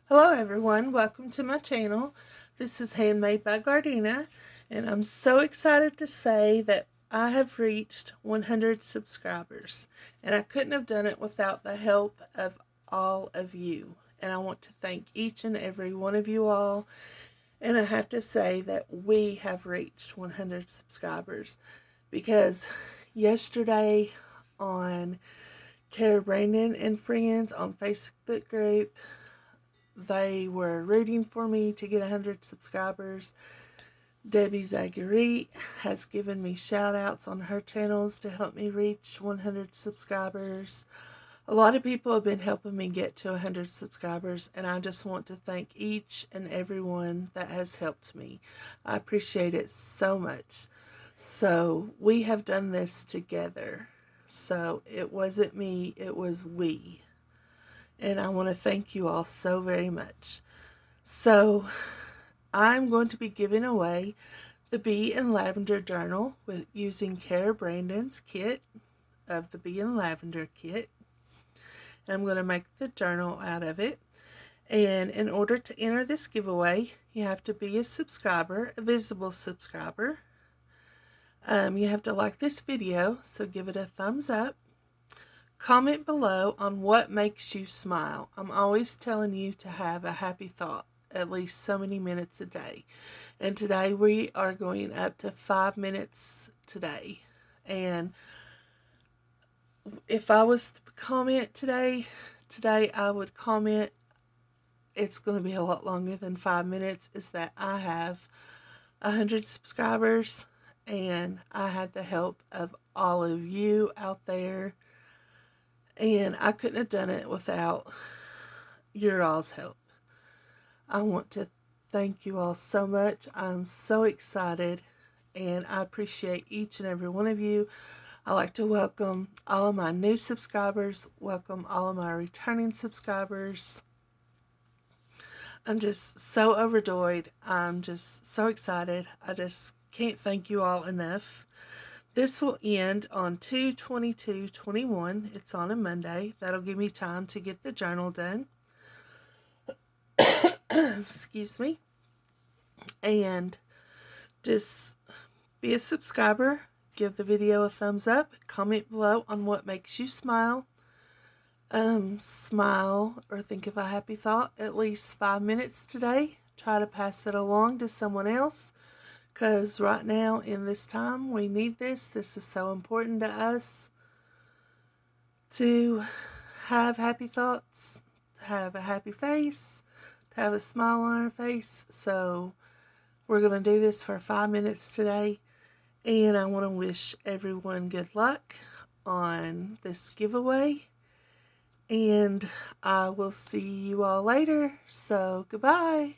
Hello everyone, welcome to my channel. This is Handmade by Gardina, and I'm so excited to say that I have reached 100 subscribers, and I couldn't have done it without the help of all of you. And I want to thank each and every one of you all, and I have to say that we have reached 100 subscribers because yesterday on Cara Brandon and Friends on Facebook group, they were rooting for me to get 100 subscribers. Debbie Zagari has given me shout outs on her channels to help me reach 100 subscribers. A lot of people have been helping me get to 100 subscribers, and I just want to thank each and every one that has helped me. I appreciate it so much. So we have done this together. So it wasn't me, it was we. And I want to thank you all so very much. So I'm going to be giving away the Bee and Lavender Journal with using Cara Brandon's kit of the Bee and Lavender kit. And I'm going to make the journal out of it. And in order to enter this giveaway, you have to be a subscriber, a visible subscriber. You have to like this video, so give it a thumbs up. Comment below on what makes you smile. I'm always telling you to have a happy thought at least so many minutes a day. And today we are going up to 5 minutes today. And if I was to comment today I would comment, it's going to be a lot longer than 5 minutes, is that I have 100 subscribers and I had the help of all of you out there. And I couldn't have done it without your all's help. I want to thank you all so much. I'm so excited, and I appreciate each and every one of you. I like to welcome all of my new subscribers, welcome all of my returning subscribers. I'm just so overjoyed. I'm just so excited. I just can't thank you all enough. This will end on 2/22/21. It's on a Monday. That'll give me time to get the journal done. Excuse me. And just be a subscriber. Give the video a thumbs up. Comment below on what makes you smile. Smile or think of a happy thought at least 5 minutes today. Try to pass it along to someone else. Because right now, in this time, we need this. This is so important to us to have happy thoughts, to have a happy face, to have a smile on our face. So we're going to do this for 5 minutes today. And I want to wish everyone good luck on this giveaway. And I will see you all later. So goodbye.